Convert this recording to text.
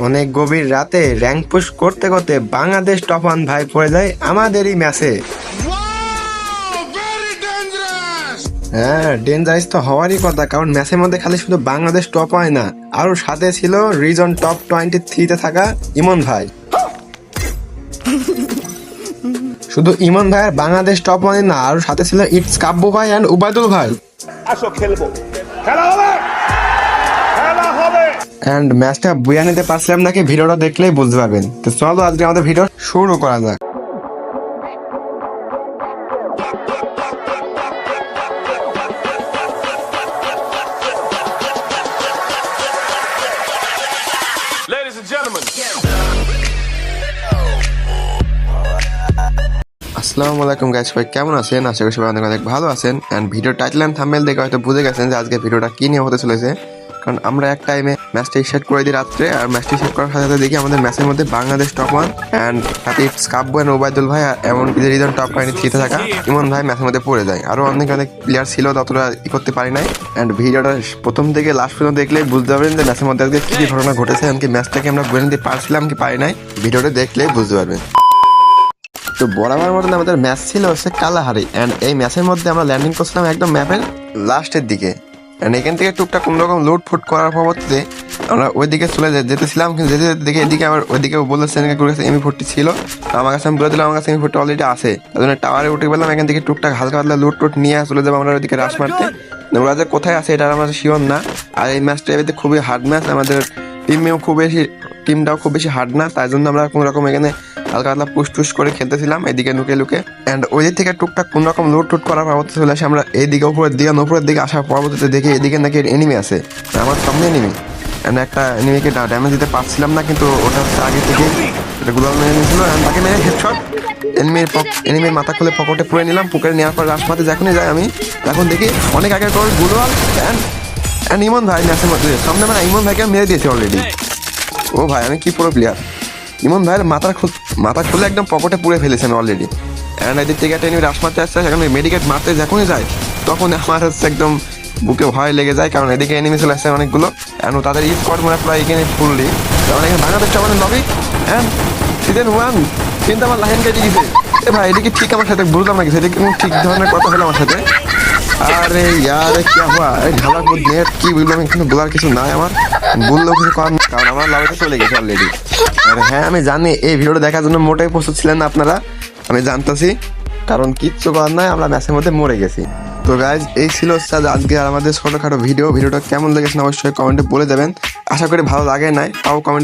অনেক গভীর রাতে র্যাঙ্ক পুশ করতে করতে বাংলাদেশ টপ 1 ভাই পড়ে যায় আমাদেরই ম্যাচে। হ্যাঁ, ডেঞ্জারাস তো হওয়ারই কথা, কারণ ম্যাচের মধ্যে খালি শুধু বাংলাদেশ টপ হয় না, আরো সাথে ছিল রিজন টপ 23-তে থাকা ইমন ভাই। শুধু ইমন ভাইয়ের বাংলাদেশ টপ 1 না, আরো সাথে ছিল ইটস কাব্বু ভাই এন্ড উবাইদুল ভাই। আসো খেলবো, খেলা হবে, খেলা হবে। এন্ড ম্যাচটা বুঝে নিতে পারছিলাম নাকি ভিডিওটা দেখলেই বুঝতে পারবেন। তো চলো আজকে আমাদের ভিডিও শুরু করা যাক। Ladies and gentlemen, আসসালামু আলাইকুম গাইস, সবাই কেমন আছেন? আশা করি সবাই অনেক অনেক ভালো আছেন। And video title and thumbnail দেখে হয়তো বুঝে গেছেন যে আজকে ভিডিওটা কি নিয়ে হতে চলেছে। কারণ আমরা এক টাইমে ম্যাচটা স্টার্ট করে দিই রাত্রে, আর ম্যাচটা স্টার্ট করার সাথে সাথে দেখি আমাদের ম্যাচের মধ্যে বাংলাদেশ টপ 1 এন্ড সাথে ইটস কাব্বু এন্ড উবাইদুল ভাই এমন রিজন টপ 23-তে থাকা ইমন ভাই ম্যাচের মধ্যে পড়ে যায়। আরো অনেক অনেক প্লেয়ার ছিল, ততটা করতে পারি নাই। এন্ড ভিডিওটা প্রথম থেকে লাস্ট পর্যন্ত দেখলে বুঝতে পারবেন যে ম্যাচের মধ্যে আজকে কি কি ঘটনা ঘটেছে, এমনকি ম্যাচটাকে আমরা বুঝে নিতে পারছিলাম কি পারি নাই, ভিডিওটা দেখলে বুঝতে পারবেন। তো বরাবর মতন আমাদের ম্যাচ ছিল হচ্ছে কালাহারি, এন্ড এই ম্যাচের মধ্যে আমরা ল্যান্ডিং করছিলাম একদম ম্যাপের লাস্টের দিকে। এন্ড এখান থেকে টুকটাক কোনো রকম লুট ফুট করার পরবর্তীতে আমরা ওই দিকে চলে যেতেছিলাম, কিন্তু যেতে যেতে দেখে এদিকে আবার ওইদিকে বলেছেন M40 ছিল। আমার কাছে আমি বলে দিলাম আমার কাছে M40 অলরেডি আছে, তার জন্য টাওয়ারে উঠে পেলাম। এখান থেকে টুকটাক হালকা হালকা লুট টুট নিয়ে চলে যাবো আমরা ওইদিকে রাশ মারতে। ওরা যে কোথায় আছে এটা আমরা শিওর না। আর এই ম্যাচটা এবারে খুবই হার্ড ম্যাচ, আমাদের টিমটাও খুব বেশি হার্ড না, তাই জন্য আমরা কোনো রকম এখানে হালকা হালকা পুশ টুস করে খেলতেছিলাম এদিকে লুকে লুকে। এন্ড ওই দিক থেকে টুকটাক কোন রকম লুট টুট করার পরবর্তীতে চলে আসে আমরা এইদিকে উপরের দিকে আসার পরবর্তীতে দেখি এদিকে নাকি এনিমি আছে, আমার সামনে এনিমি। এন্ড একটা এনিমিকে ড্যামেজ দিতে পারছিলাম না, কিন্তু ওটা হচ্ছে আগে থেকে গ্লোবাল মেরে নিয়েছিল। তাকে মেরে হেডশট এনিমির মাথা খুলে পকেটে পুরে নিলাম। পুকুরে নেওয়ার পর রাশ মারতে যখনই যাই আমি, তখন দেখি অনেক আগের পর গ্লোবাল এন্ড ইমন ভাই ম্যাচের মধ্যে সামনে, মানে ইমন ভাইকে মেরে দিয়েছে অলরেডি। ও ভাই, আমি কি পুরো প্লেয়ার! ইমন ভাইয়ের মাথা খুলে একদম পকেটে পুড়ে ফেলেছেন অলরেডি। অ্যান্ড এদিক থেকে একটা এনিমি রাশ মারতে আসছে, এখন মেডিকেট মারতে যখনই যায় তখন আমার হচ্ছে একদম বুকে ভয় লেগে যায়, কারণ এদিকে এনিমি চলে আসছে অনেকগুলো। অ্যান্ড তাদের স্কোয়াড মনে প্রায় এখানে ফুললি, কারণ এখানে বাংলাদেশ আমাদের লবি অ্যান্ড সিজন 1 কিন্তু আমার লাইন কেটে গেছে। এ ভাই, এদিকে ঠিক আমার সাথে বুঝলাম না কিছু, এদিকে ঠিক ধরনের কথা হলো আমার সাথে। আরে ইয়ার কি হওয়া ঢালা নেট কি বললাম, এখানে বলার কিছু নাই আমার, বললেও কিছু কম, কারণ আমার লাভে চলে গেছে অলরেডি। আর হ্যাঁ, আমি জানি এই ভিডিওটা দেখার জন্য মোটেই প্রস্তুত ছিলেন না আপনারা, আমি জানতেছি, কারণ কিচ্ছু করার নাই, আমরা ম্যাচের মধ্যে মরে গেছি। তো গাইজ, এই ছিল আজকে আমাদের ছোটখাটো ভিডিওটা কেমন লেগেছে অবশ্যই কমেন্টে বলে দেবেন। আশা করি ভালো লাগে নাই, তাও কমেন্টে